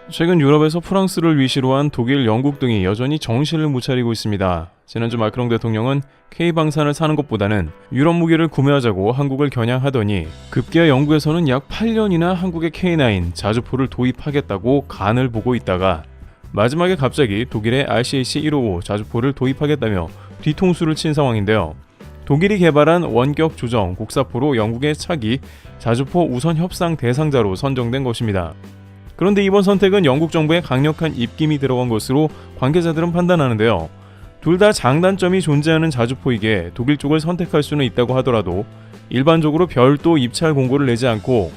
최근 유럽에서 프랑스를 위시로 한 독일, 영국 등이 여전히 정신을 못 차리고 있습니다. 지난주 마크롱 대통령은 K방산을 사는 것보다는 유럽 무기를 구매하자고 한국을 겨냥하더니 급기야 영국에서는 약 8년이나 한국의 K9 자주포를 도입하겠다고 간을 보고 있다가 마지막에 갑자기 독일의 RCAC-155 자주포를 도입하겠다며 뒤통수를 친 상황인데요. 독일이 개발한 원격 조정 곡사포로 영국의 차기 자주포 우선 협상 대상자로 선정된 것입니다. 그런데 이번 선택은 영국 정부의 강력한 입김이 들어간 것으로 관계자들은 판단하는데요. 둘 다 장단점이 존재하는 자주포이기에 독일 쪽을 선택할 수는 있다고 하더라도 일반적으로 별도 입찰 공고를 내지 않고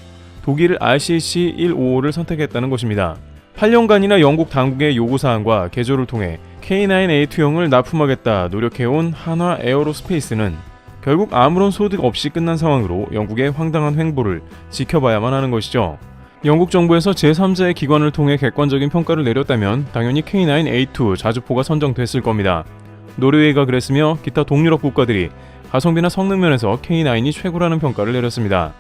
독일 RCC-155를 선택했다는 것입니다. 8년간이나 영국 당국의 요구사항과 개조를 통해 K9A2형을 납품하겠다 노력해온 한화 에어로스페이스는 결국 아무런 소득 없이 끝난 상황으로 영국의 황당한 횡보를 지켜봐야만 하는 것이죠. 영국 정부에서 제3자의 기관을 통해 객관적인 평가를 내렸다면 당연히 K9A2 자주포가 선정됐을 겁니다. 노르웨이가 그랬으며 기타 동유럽 국가들이 가성비나 성능 면에서 K9이 최고라는 평가를 내렸습니다.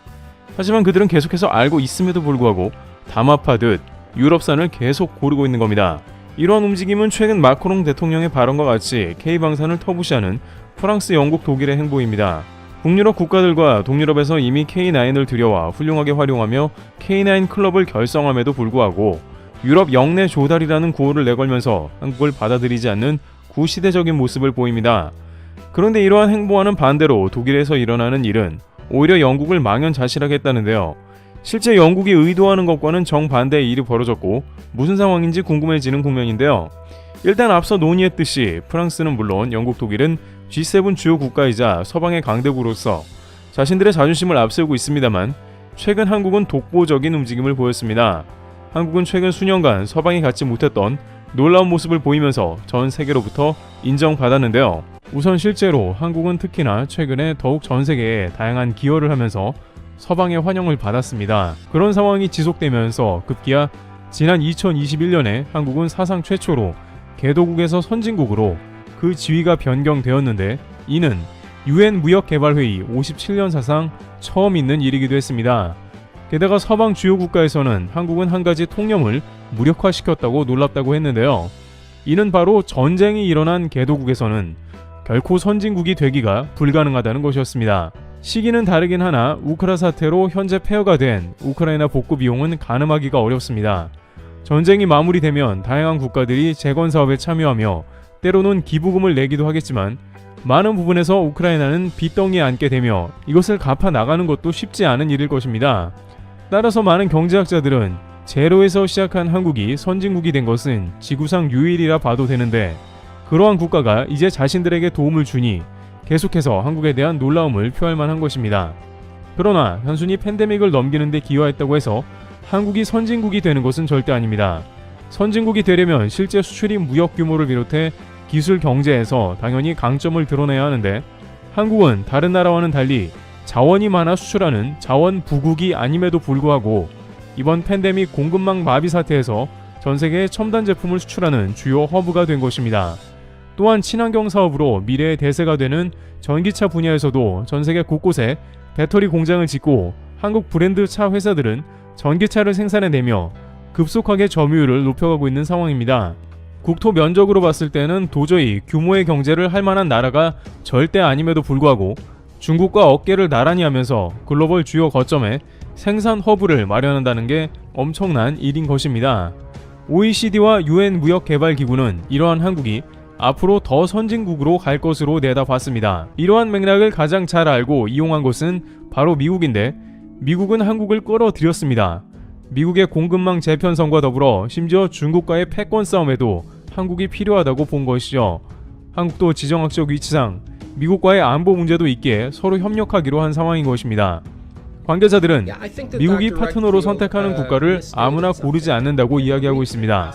하지만 그들은 계속해서 알고 있음에도 불구하고 담합하듯 유럽산을 계속 고르고 있는 겁니다. 이러한 움직임은 최근 마크롱 대통령의 발언과 같이 K방산을 터부시하는 프랑스, 영국, 독일의 행보입니다. 북유럽 국가들과 동유럽에서 이미 K9을 들여와 훌륭하게 활용하며 K9 클럽을 결성함에도 불구하고 유럽 영내 조달이라는 구호를 내걸면서 한국을 받아들이지 않는 구시대적인 모습을 보입니다. 그런데 이러한 행보와는 반대로 독일에서 일어나는 일은 오히려 영국을 망연자실하겠다는데요. 실제 영국이 의도하는 것과는 정반대의 일이 벌어졌고 무슨 상황인지 궁금해지는 국면인데요. 일단 앞서 논의했듯이 프랑스는 물론 영국, 독일은 G7 주요 국가이자 서방의 강대국으로서 자신들의 자존심을 앞세우고 있습니다만 최근 한국은 독보적인 움직임을 보였습니다. 한국은 최근 수년간 서방이 갖지 못했던 놀라운 모습을 보이면서 전 세계로부터 인정받았는데요. 우선 실제로 한국은 특히나 최근에 더욱 전 세계에 다양한 기여를 하면서 서방의 환영을 받았습니다. 그런 상황이 지속되면서 급기야 지난 2021년에 한국은 사상 최초로 개도국에서 선진국으로 그 지위가 변경되었는데 이는 UN 무역개발회의 57년 사상 처음 있는 일이기도 했습니다. 게다가 서방 주요 국가에서는 한국은 한 가지 통념을 무력화시켰다고 놀랍다고 했는데요. 이는 바로 전쟁이 일어난 개도국에서는 결코 선진국이 되기가 불가능하다는 것이었습니다. 시기는 다르긴 하나 우크라 사태로 현재 폐허가 된 우크라이나 복구 비용은 가늠하기가 어렵습니다. 전쟁이 마무리되면 다양한 국가들이 재건 사업에 참여하며 때로는 기부금을 내기도 하겠지만 많은 부분에서 우크라이나는 빚덩이에 앉게 되며 이것을 갚아 나가는 것도 쉽지 않은 일일 것입니다. 따라서 많은 경제학자들은 제로에서 시작한 한국이 선진국이 된 것은 지구상 유일이라 봐도 되는데 그러한 국가가 이제 자신들에게 도움을 주니 계속해서 한국에 대한 놀라움을 표할 만한 것입니다. 그러나 단순히 팬데믹을 넘기는 데 기여했다고 해서 한국이 선진국이 되는 것은 절대 아닙니다. 선진국이 되려면 실제 수출입 무역 규모를 비롯해 기술 경제에서 당연히 강점을 드러내야 하는데 한국은 다른 나라와는 달리 자원이 많아 수출하는 자원 부국이 아님에도 불구하고 이번 팬데믹 공급망 마비 사태에서 전 세계에 첨단 제품을 수출하는 주요 허브가 된 것입니다. 또한 친환경 사업으로 미래의 대세가 되는 전기차 분야에서도 전 세계 곳곳에 배터리 공장을 짓고 한국 브랜드 차 회사들은 전기차를 생산해내며 급속하게 점유율을 높여가고 있는 상황입니다. 국토 면적으로 봤을 때는 도저히 규모의 경제를 할 만한 나라가 절대 아님에도 불구하고 중국과 어깨를 나란히 하면서 글로벌 주요 거점에 생산 허브를 마련한다는 게 엄청난 일인 것입니다. OECD와 UN 무역개발기구는 이러한 한국이 앞으로 더 선진국으로 갈 것으로 내다봤습니다. 이러한 맥락을 가장 잘 알고 이용한 것은 바로 미국인데 미국은 한국을 끌어들였습니다. 미국의 공급망 재편성과 더불어 심지어 중국과의 패권 싸움에도 한국이 필요하다고 본 것이죠. 한국도 지정학적 위치상 미국과의 안보 문제도 있기에 서로 협력하기로 한 상황인 것입니다. 관계자들은 미국이 파트너로 선택하는 국가를 아무나 고르지 않는다고 이야기하고 있습니다.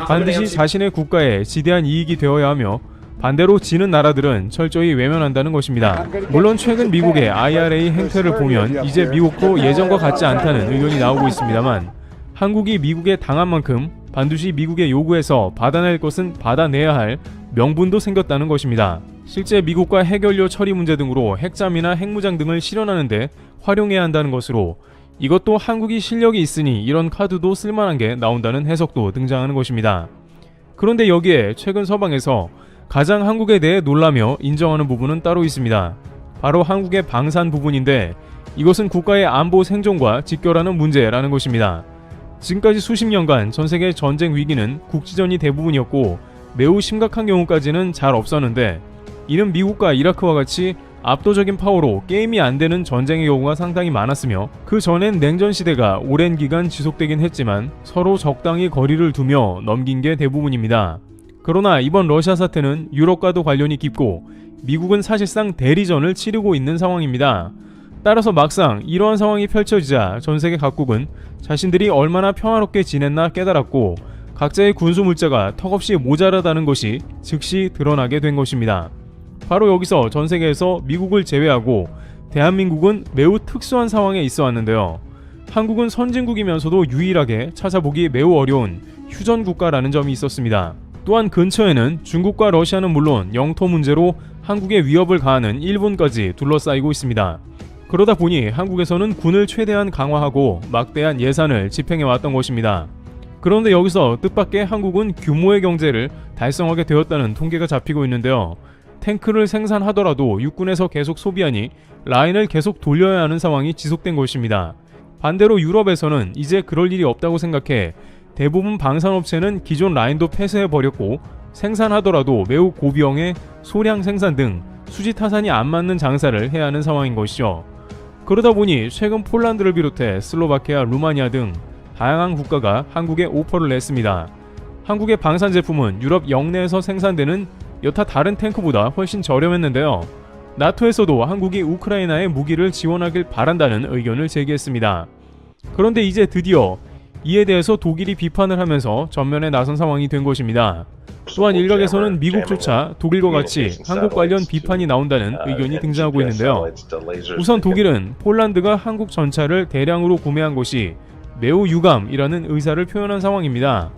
반드시 자신의 국가에 지대한 이익이 되어야 하며 반대로 지는 나라들은 철저히 외면한다는 것입니다. 물론 최근 미국의 IRA 행태를 보면 이제 미국도 예전과 같지 않다는 의견이 나오고 있습니다만 한국이 미국에 당한 만큼 반드시 미국의 요구에서 받아낼 것은 받아내야 할 명분도 생겼다는 것입니다. 실제 미국과 핵연료 처리 문제 등으로 핵잠이나 핵무장 등을 실현하는 데 활용해야 한다는 것으로 이것도 한국이 실력이 있으니 이런 카드도 쓸만한 게 나온다는 해석도 등장하는 것입니다. 그런데 여기에 최근 서방에서 가장 한국에 대해 놀라며 인정하는 부분은 따로 있습니다. 바로 한국의 방산 부분인데 이것은 국가의 안보 생존과 직결하는 문제라는 것입니다. 지금까지 수십 년간 전세계 전쟁 위기는 국지전이 대부분이었고 매우 심각한 경우까지는 잘 없었는데 이는 미국과 이라크와 같이 압도적인 파워로 게임이 안 되는 전쟁의 경우가 상당히 많았으며 그 전엔 냉전 시대가 오랜 기간 지속되긴 했지만 서로 적당히 거리를 두며 넘긴 게 대부분입니다. 그러나 이번 러시아 사태는 유럽과도 관련이 깊고 미국은 사실상 대리전을 치르고 있는 상황입니다. 따라서 막상 이러한 상황이 펼쳐지자 전세계 각국은 자신들이 얼마나 평화롭게 지냈나 깨달았고 각자의 군수 물자가 턱없이 모자라다는 것이 즉시 드러나게 된 것입니다. 바로 여기서 전세계에서 미국을 제외하고 대한민국은 매우 특수한 상황에 있어 왔는데요. 한국은 선진국이면서도 유일하게 찾아보기 매우 어려운 휴전국가라는 점이 있었습니다. 또한 근처에는 중국과 러시아는 물론 영토 문제로 한국에 위협을 가하는 일본까지 둘러싸이고 있습니다. 그러다 보니 한국에서는 군을 최대한 강화하고 막대한 예산을 집행해왔던 것입니다. 그런데 여기서 뜻밖의 한국은 규모의 경제를 달성하게 되었다는 통계가 잡히고 있는데요. 탱크를 생산하더라도 육군에서 계속 소비하니 라인을 계속 돌려야 하는 상황이 지속된 것입니다. 반대로 유럽에서는 이제 그럴 일이 없다고 생각해 대부분 방산업체는 기존 라인도 폐쇄해버렸고 생산하더라도 매우 고비형의 소량 생산 등 수지타산이 안 맞는 장사를 해야 하는 상황인 것이죠. 그러다 보니 최근 폴란드를 비롯해 슬로바키아, 루마니아 등 다양한 국가가 한국에 오퍼를 냈습니다. 한국의 방산 제품은 유럽 영내에서 생산되는 여타 다른 탱크보다 훨씬 저렴했는데요. 나토에서도 한국이 우크라이나에 무기를 지원하길 바란다는 의견을 제기했습니다. 그런데 이제 드디어 이에 대해서 독일이 비판을 하면서 전면에 나선 상황이 된 것입니다. 또한 일각에서는 미국조차 독일과 같이 한국 관련 비판이 나온다는 의견이 등장하고 있는데요. 우선 독일은 폴란드가 한국 전차를 대량으로 구매한 것이 매우 유감이라는 의사를 표현한 상황입니다.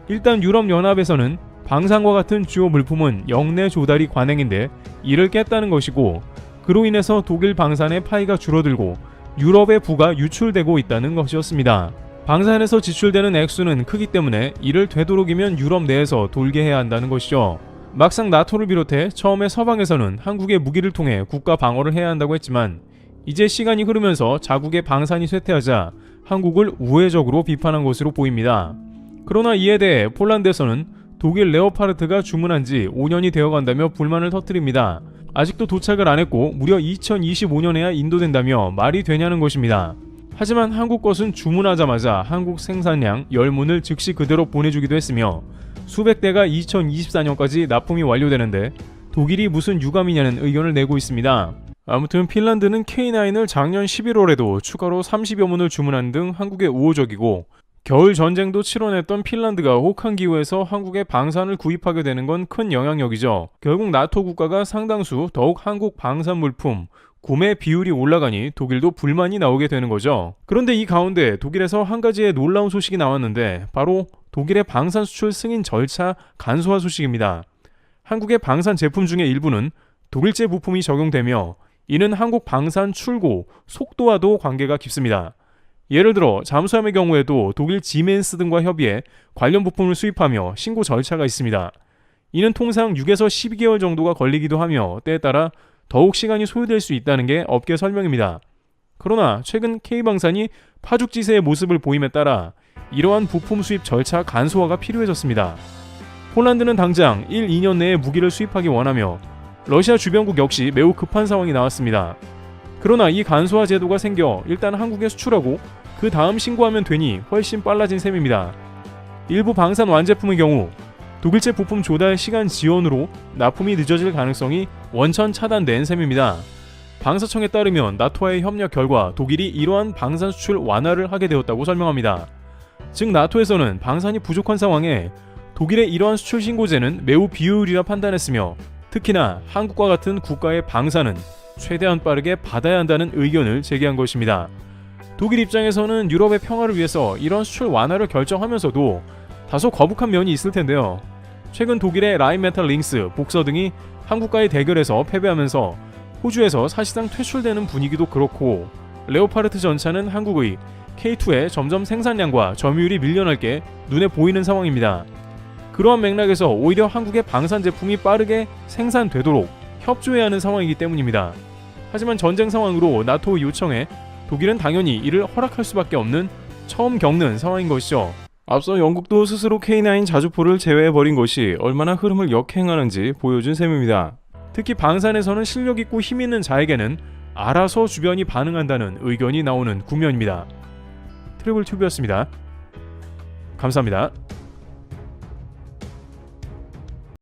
일단 유럽연합에서는 방산과 같은 주요 물품은 영내 조달이 관행인데 이를 깼다는 것이고 그로 인해서 독일 방산의 파이가 줄어들고 유럽의 부가 유출되고 있다는 것이었습니다. 방산에서 지출되는 액수는 크기 때문에 이를 되도록이면 유럽 내에서 돌게 해야 한다는 것이죠. 막상 나토를 비롯해 처음에 서방에서는 한국의 무기를 통해 국가 방어를 해야 한다고 했지만 이제 시간이 흐르면서 자국의 방산이 쇠퇴하자 한국을 우회적으로 비판한 것으로 보입니다. 그러나 이에 대해 폴란드에서는 독일 레오파르트가 주문한 지 5년이 되어간다며 불만을 터뜨립니다. 아직도 도착을 안 했고 무려 2025년에야 인도된다며 말이 되냐는 것입니다. 하지만 한국 것은 주문하자마자 한국 생산량 10문을 즉시 그대로 보내주기도 했으며 수백 대가 2024년까지 납품이 완료되는데 독일이 무슨 유감이냐는 의견을 내고 있습니다. 아무튼 핀란드는 K9을 작년 11월에도 추가로 30여 문을 주문한 등 한국에 우호적이고 겨울 전쟁도 치러냈던 핀란드가 혹한 기후에서 한국의 방산을 구입하게 되는 건 큰 영향력이죠. 결국 나토 국가가 상당수 더욱 한국 방산 물품 구매 비율이 올라가니 독일도 불만이 나오게 되는 거죠. 그런데 이 가운데 독일에서 한 가지의 놀라운 소식이 나왔는데 바로 독일의 방산 수출 승인 절차 간소화 소식입니다. 한국의 방산 제품 중에 일부는 독일제 부품이 적용되며 이는 한국 방산 출고 속도와도 관계가 깊습니다. 예를 들어 잠수함의 경우에도 독일 지멘스 등과 협의해 관련 부품을 수입하며 신고 절차가 있습니다. 이는 통상 6에서 12개월 정도가 걸리기도 하며 때에 따라 더욱 시간이 소요될 수 있다는 게 업계 설명입니다. 그러나 최근 K방산이 파죽지세의 모습을 보임에 따라 이러한 부품 수입 절차 간소화가 필요해졌습니다. 폴란드는 당장 1, 2년 내에 무기를 수입하기 원하며 러시아 주변국 역시 매우 급한 상황이 나왔습니다. 그러나 이 간소화 제도가 생겨 일단 한국에 수출하고 그 다음 신고하면 되니 훨씬 빨라진 셈입니다. 일부 방산 완제품의 경우 독일제 부품 조달 시간 지연으로 납품이 늦어질 가능성이 원천 차단된 셈입니다. 방사청에 따르면 나토와의 협력 결과 독일이 이러한 방산 수출 완화를 하게 되었다고 설명합니다. 즉 나토에서는 방산이 부족한 상황에 독일의 이러한 수출 신고제는 매우 비효율이라 판단했으며 특히나 한국과 같은 국가의 방산은 최대한 빠르게 받아야 한다는 의견을 제기한 것입니다. 독일 입장에서는 유럽의 평화를 위해서 이런 수출 완화를 결정하면서도 다소 거북한 면이 있을 텐데요. 최근 독일의 라인메탈 링스, 복서 등이 한국과의 대결에서 패배하면서 호주에서 사실상 퇴출되는 분위기도 그렇고 레오파르트 전차는 한국의 K2의 점점 생산량과 점유율이 밀려날 게 눈에 보이는 상황입니다. 그러한 맥락에서 오히려 한국의 방산 제품이 빠르게 생산되도록 협조해야 하는 상황이기 때문입니다. 하지만 전쟁 상황으로 나토 요청에 독일은 당연히 이를 허락할 수밖에 없는 처음 겪는 상황인 것이죠. 앞서 영국도 스스로 K9 자주포를 제외해버린 것이 얼마나 흐름을 역행하는지 보여준 셈입니다. 특히 방산에서는 실력 있고 힘 있는 자에게는 알아서 주변이 반응한다는 의견이 나오는 국면입니다. 트리블 튜브였습니다. 감사합니다.